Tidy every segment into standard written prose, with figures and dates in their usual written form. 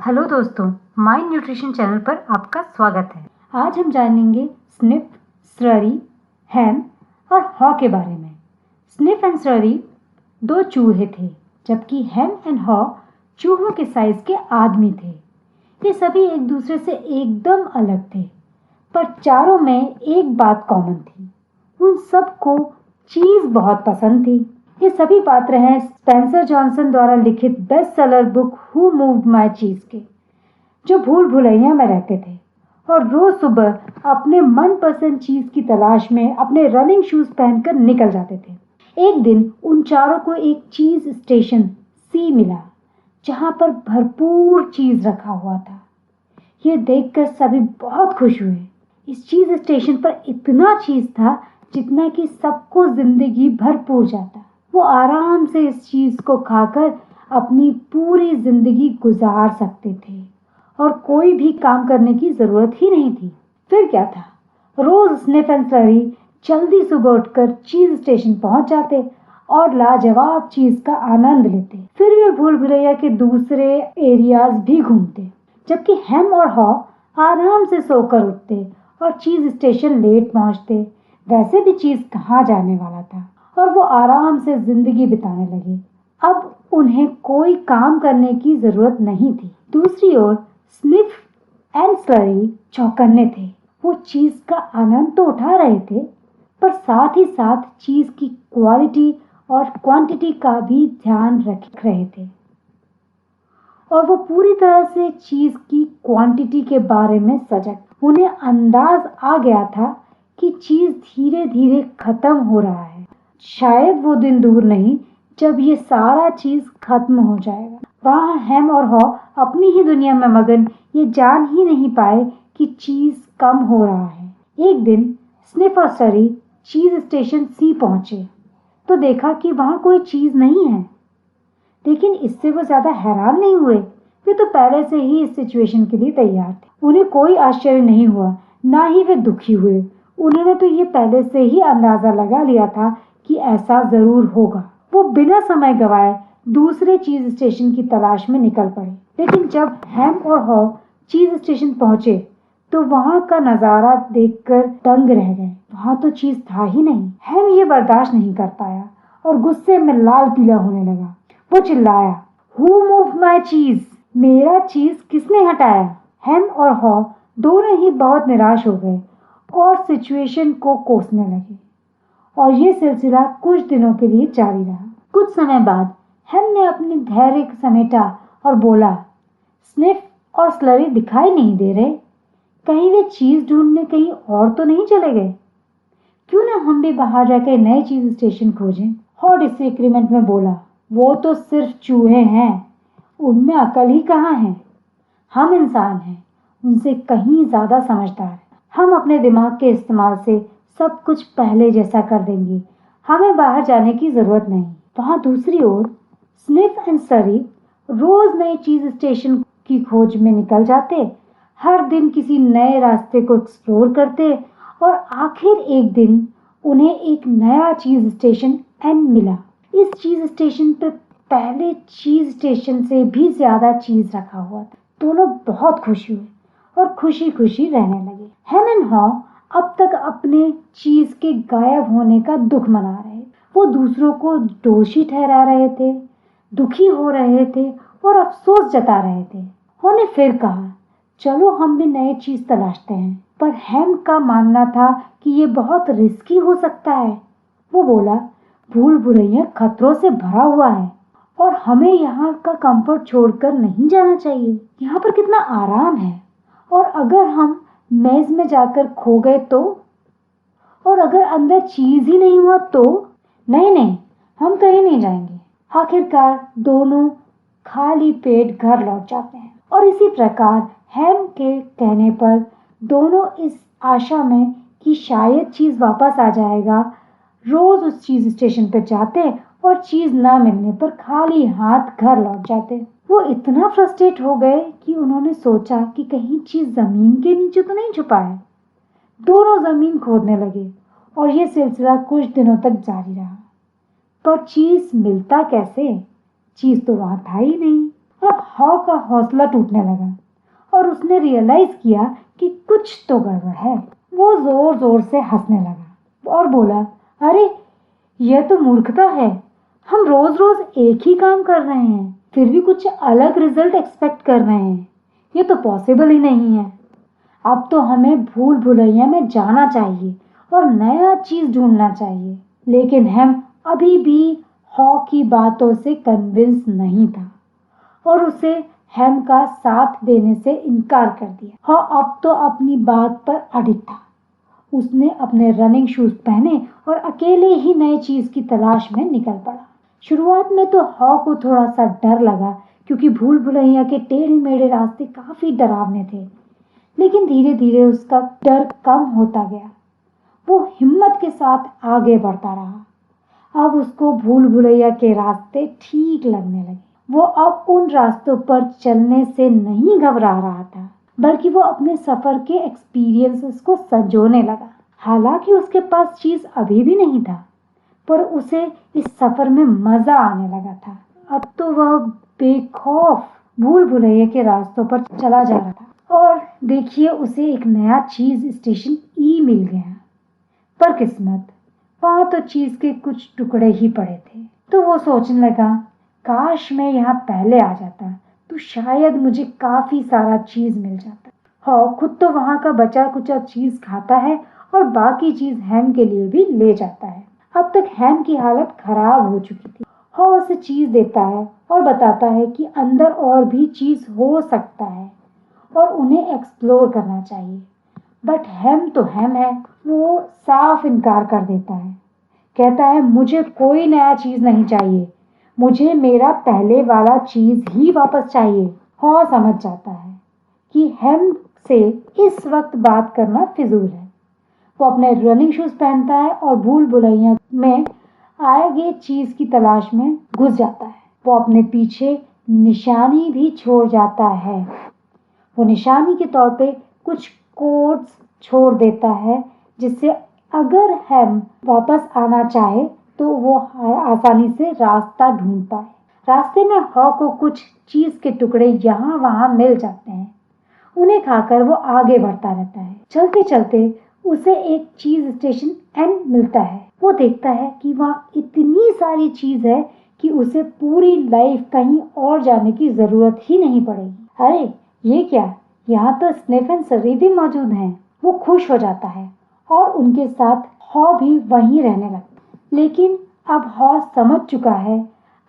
Hello दोस्तों, my nutrition channel पर आपका स्वागत है। आज हम जानेंगे स्निफ, स्लरी, हैम और हॉ के बारे में। स्निफ एंड स्लरी दो चूहे थे, जबकि हैम एंड हॉ चूहों के साइज के आदमी थे। ये सभी एक दूसरे से एकदम अलग थे, पर चारों में एक बात कॉमन थी। उन सबको चीज बहुत पसंद थी। ये सभी पात्र हैं स्पेंसर जॉनसन द्वारा लिखित best seller book who moved my चीज के, जो भूल भुलैया में रहते थे और रोज सुबह अपने मनपसंद चीज की तलाश में अपने रनिंग शूज पहनकर निकल जाते थे। एक दिन उन चारों को एक चीज स्टेशन सी मिला, जहां पर भरपूर चीज रखा हुआ था। ये देखकर सभी बहुत खुश हुए। इस चीज स्टेशन पर इतना चीज था जितना कि सबको जिंदगी भर पूर जाता। वो आराम से इस चीज को खाकर अपनी पूरी जिंदगी गुजार सकते थे और कोई भी काम करने की जरूरत ही नहीं थी। फिर क्या था, रोज स्निफ एंड स्लरी जल्दी सुबह उठकर चीज स्टेशन पहुंच जाते और लाजवाब चीज का आनंद लेते। फिर वे भूल भुलैया के दूसरे एरियाज भी घूमते, जबकि हैम और हॉ आराम से सोकर उठते और चीज स्टेशन लेट पहुंचते। वैसे भी चीज कहाँ जाने वाला था और वो आराम से जिंदगी बिताने लगे। अब उन्हें कोई काम करने की जरूरत नहीं थी। दूसरी ओर स्निफ एंड स्लरी चौकन्ने थे। वो चीज का आनंद तो उठा रहे थे, पर साथ ही साथ चीज की क्वालिटी और क्वांटिटी का भी ध्यान रख रहे थे। और वो पूरी तरह से चीज की क्वांटिटी के बारे में सजग। उन्हें अंदाज आ गया था कि चीज धीरे धीरे खत्म हो रहा है। शायद वो दिन दूर नहीं जब ये सारा चीज खत्म हो जाएगा। वहाँ हैम और हॉ अपनी ही दुनिया में मगन ये जान ही नहीं पाए कि चीज कम हो रहा है। एक दिन स्निफ और स्लरी चीज स्टेशन सी पहुंचे तो देखा कि वहाँ कोई चीज नहीं है। लेकिन इससे वो ज्यादा हैरान नहीं हुए। वे तो पहले से ही इस सिचुएशन के लिए तैयार थे। उन्हें कोई आश्चर्य नहीं हुआ, ना ही वे दुखी हुए। उन्होंने तो ये पहले से ही अंदाजा लगा लिया था कि ऐसा जरूर होगा। वो बिना समय गवाए दूसरे चीज स्टेशन की तलाश में निकल पड़े। लेकिन जब हैम और हॉ चीज स्टेशन पहुंचे तो वहां का नजारा देखकर दंग रह गए। वहां तो चीज था ही नहीं। हैम ये बर्दाश्त नहीं कर पाया और गुस्से में लाल पीला होने लगा। वो चिल्लाया, हु मूव्ड माय चीज? मेरा चीज किसने हटाया? हैम और हॉ दोनों ही बहुत निराश हो गए और सिचुएशन को कोसने लगे और ये सिलसिला कुछ दिनों के लिए जारी रहा। कुछ समय बाद हैम ने अपनी धैर्य समेटा और बोला, स्निफ और स्लरी दिखाई नहीं दे रहे। कहीं वे चीज ढूंढने कहीं और तो नहीं चले गए? क्यों ना हम भी बाहर जाकर नए चीज स्टेशन खोजें? हॉ डिसएग्रीमेंट में बोला, वो तो सिर्फ चूहे हैं, उनमें अकल ही कहाँ है। हम इंसान हैं, उनसे कहीं ज्यादा समझदार हैं। हम अपने दिमाग के इस्तेमाल से सब कुछ पहले जैसा कर देंगे। हमें बाहर जाने की जरूरत नहीं। वहां दूसरी ओर स्निफ एंड स्लरी रोज नए चीज स्टेशन की खोज में निकल जाते, हर दिन किसी नए रास्ते को एक्सप्लोर करते और आखिर एक दिन उन्हें एक नया चीज स्टेशन एन मिला। इस चीज स्टेशन पर पहले चीज स्टेशन से भी ज्यादा चीज रखा हुआ था। दोनों बहुत खुश हुए और खुशी खुशी रहने लगे। हैम एंड हॉ अब तक अपने चीज के गायब होने का दुख मना रहे। वो दूसरों को दोषी ठहरा रहे थे, दुखी हो रहे थे और अफसोस जता रहे थे। हॉ ने फिर कहा, चलो हम भी नए चीज तलाशते हैं। पर हैम का मानना था कि ये बहुत रिस्की हो सकता है। वो बोला, भूल भुलैया खतरों से भरा हुआ है और हमें यहाँ का कंफर्ट छोड़कर नहीं जाना चाहिए। यहाँ पर कितना आराम है, और अगर हम मेज में जाकर खो गए तो? और अगर अंदर चीज ही नहीं हुआ तो? नहीं नहीं, हम कहीं नहीं जाएंगे। आखिरकार दोनों खाली पेट घर लौट जाते हैं और इसी प्रकार हैम के कहने पर दोनों इस आशा में कि शायद चीज वापस आ जाएगा, रोज उस चीज स्टेशन पर जाते और चीज न मिलने पर खाली हाथ घर लौट जाते। वो इतना फ्रस्ट्रेट हो गए कि उन्होंने सोचा कि कहीं चीज जमीन के नीचे तो नहीं छुपा है। दोनों जमीन खोदने लगे और ये सिलसिला कुछ दिनों तक जारी रहा। पर चीज मिलता कैसे? चीज तो वहां था ही नहीं। अब हॉ का हौसला टूटने लगा और उसने रियलाइज किया कि कुछ तो गड़बड़ है। वो जोर जोर से हंसने लगा और बोला, अरे यह तो मूर्खता है। हम रोज रोज एक ही काम कर रहे हैं, फिर भी कुछ अलग रिजल्ट एक्सपेक्ट कर रहे हैं। ये तो पॉसिबल ही नहीं है। अब तो हमें भूल भुलैया में जाना चाहिए और नया चीज ढूंढना चाहिए। लेकिन हम अभी भी हॉ की बातों से कन्विंस नहीं था और उसे हेम का साथ देने से इनकार कर दिया। हॉ अब तो अपनी बात पर अडिग था। उसने अपने रनिंग शूज पहने और अकेले ही नई चीज की तलाश में निकल पड़ा। शुरुआत में तो हॉ को थोड़ा सा डर लगा क्योंकि भूल भुलैया के टेढ़े मेढ़े रास्ते काफी डरावने थे। लेकिन धीरे धीरे उसका डर कम होता गया। वो हिम्मत के साथ आगे बढ़ता रहा। अब उसको भूल भुलैया के रास्ते ठीक लगने लगे। वो अब उन रास्तों पर चलने से नहीं घबरा रहा था, बल्कि वो अपने सफर के एक्सपीरियंसेस को संजोने लगा। हालांकि उसके पास चीज अभी भी नहीं था, पर उसे इस सफर में मजा आने लगा था। अब तो वह बेखौफ भूल भुलैया के रास्तों पर चला जा रहा था। और देखिए, उसे एक नया चीज स्टेशन ई मिल गया। पर किस्मत, वहां तो चीज के कुछ टुकड़े ही पड़े थे। तो वो सोचने लगा, काश मैं यहाँ पहले आ जाता तो शायद मुझे काफी सारा चीज मिल जाता। हाँ, खुद तो वहां का बचा कुचा चीज खाता है और बाकी चीज हैम के लिए भी ले जाता है। अब तक हैम की हालत खराब हो चुकी थी। हाँ, उसे चीज देता है और बताता है कि अंदर और भी चीज हो सकता है और उन्हें एक्सप्लोर करना चाहिए। बट हैम तो हैम है, वो साफ इनकार कर देता है। कहता है, मुझे कोई नया चीज नहीं चाहिए, मुझे मेरा पहले वाला चीज ही वापस चाहिए। हॉ समझ जाता है कि हैम से इस वक्त बात करना फिजूल है। वो अपने रनिंग शूज पहनता है और भूल भुलैया में आगे चीज की तलाश में घुस जाता है। वो अपने पीछे निशानी भी छोड़ जाता है। वो निशानी के तौर पे कुछ कोड्स छोड़ देता है, जिससे अगर हैम वापस आना चाहे तो वो आसानी से रास्ता ढूंढ पाए। रास्ते में हॉ को कुछ चीज के टुकड़े यहाँ वहां मिल जाते हैं। उन्हें खाकर वो आगे बढ़ता रहता है। चलते चलते उसे एक चीज स्टेशन एन मिलता है। वो देखता है कि वहाँ इतनी सारी चीज है कि उसे पूरी लाइफ कहीं और जाने की जरूरत ही नहीं पड़ेगी। अरे ये क्या, यहाँ तो स्निफ एंड सरी भी मौजूद हैं। वो खुश हो जाता है और उनके साथ हॉ भी वहीं रहने लगता है। लेकिन अब हॉ समझ चुका है,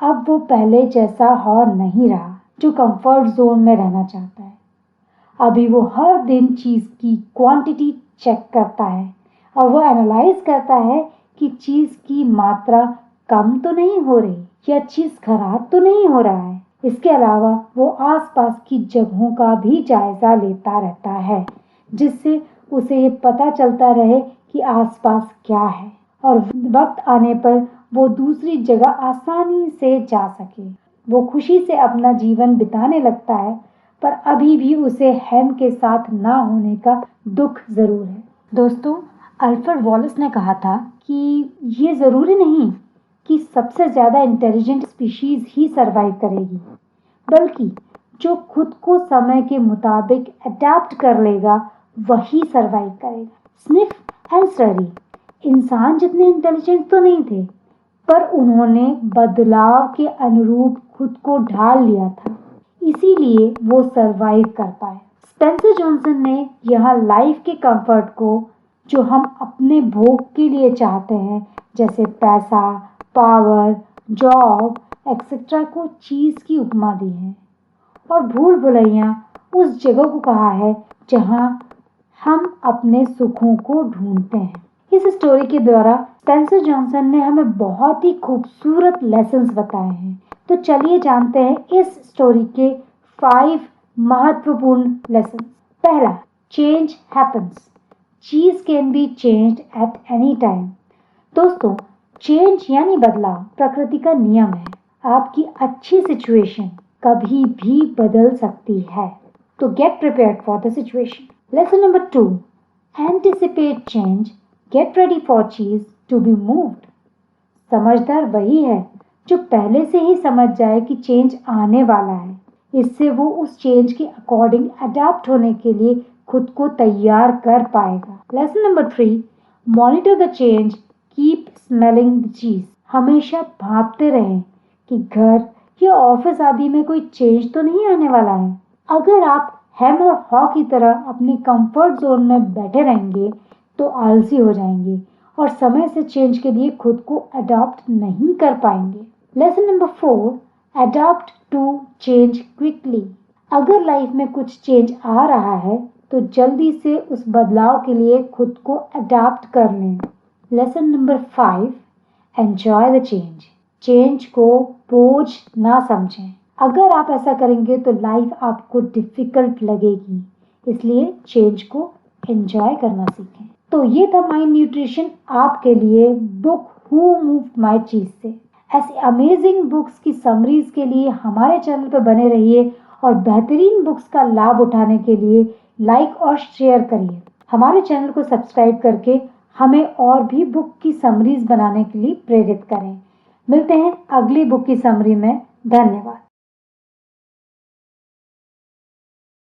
अब वो पहले जैसा हॉ नहीं रहा जो कंफर्ट जोन में रहना चाहता है। अभी वो हर दिन चीज की क्वांटिटी चेक करता है और वो एनालाइज करता है कि चीज की मात्रा कम तो नहीं हो रही या चीज खराब तो नहीं हो रहा है। इसके अलावा वो आसपास की जगहों का भी जायजा लेता रहता है, जिससे उसे ये पता चलता रहे कि आसपास क्या है और वक्त आने पर वो दूसरी जगह आसानी से जा सके। वो खुशी से अपना जीवन बिताने लगता है, पर अभी भी उसे हैम के साथ ना होने का दुख जरूर है। दोस्तों, अल्फ्रेड वॉलेस ने कहा था कि ये जरूरी नहीं कि सबसे ज्यादा इंटेलिजेंट स्पीशीज ही सरवाइव करेगी, बल्कि जो खुद को समय के मुताबिक अडेप्ट कर लेगा वही सरवाइव करेगा। स्निफ एंड सरी इंसान जितने इंटेलिजेंट तो नहीं थे, पर उन्होंने बदलाव के अनुरूप खुद को ढाल लिया था, इसीलिए वो सरवाइव कर पाए। स्पेंसर जॉनसन ने यहाँ लाइफ के कंफर्ट को जो हम अपने भोग के लिए चाहते हैं, जैसे पैसा, पावर, जॉब एक्सेट्रा को चीज की उपमा दी है। और भूल भुलैया उस जगह को कहा है जहाँ हम अपने सुखों को ढूंढते हैं। इस स्टोरी के द्वारा स्पेंसर जॉनसन ने हमें बहुत ही खूबसूरत लेसन्स बताए हैं। तो चलिए जानते हैं इस स्टोरी के 5 महत्वपूर्ण लेसन। पहला, चेंज हैपन्स, चीज can be changed at any time. दोस्तों, चेंज यानी बदलाव प्रकृति का नियम है। आपकी अच्छी सिचुएशन कभी भी बदल सकती है, तो get prepared for the situation. Lesson number 2, anticipate change, get ready for cheese to be moved. समझदार वही है जो पहले से ही समझ जाए कि चेंज आने वाला है, इससे वो उस चेंज के अकॉर्डिंग अडेप्ट होने के लिए खुद को तैयार कर पाएगा। Lesson number 3, monitor the change, keep smelling the चीज। हमेशा भांपते रहें कि घर या ऑफिस आदि में कोई चेंज तो नहीं आने वाला है। अगर आप हेम और हॉ की तरह अपनी कंफर्ट जोन में बैठे रहेंगे तो आलसी हो जाएंगे और समय से चेंज के लिए खुद को अडॉप्ट नहीं कर पाएंगे। Lesson number 4, adopt to change quickly. अगर लाइफ में कुछ चेंज आ रहा है तो जल्दी से उस बदलाव के लिए खुद को अडॉप्ट कर लें। Lesson number 5, enjoy the change. Change को बोझ ना समझें। अगर आप ऐसा करेंगे तो लाइफ आपको डिफिकल्ट लगेगी, इसलिए चेंज को एंजॉय करना सीखें। तो ये था माइंड न्यूट्रिशन आपके लिए बुक हु मूव्ड माय चीज से। ऐसी अमेजिंग बुक्स की समरीज के लिए हमारे चैनल पर बने रहिए और बेहतरीन बुक्स का लाभ उठाने के लिए लाइक और शेयर करिए। हमारे चैनल को सब्सक्राइब करके हमें और भी बुक की समरीज बनाने के लिए प्रेरित करें। मिलते हैं अगली बुक की समरी में। धन्यवाद।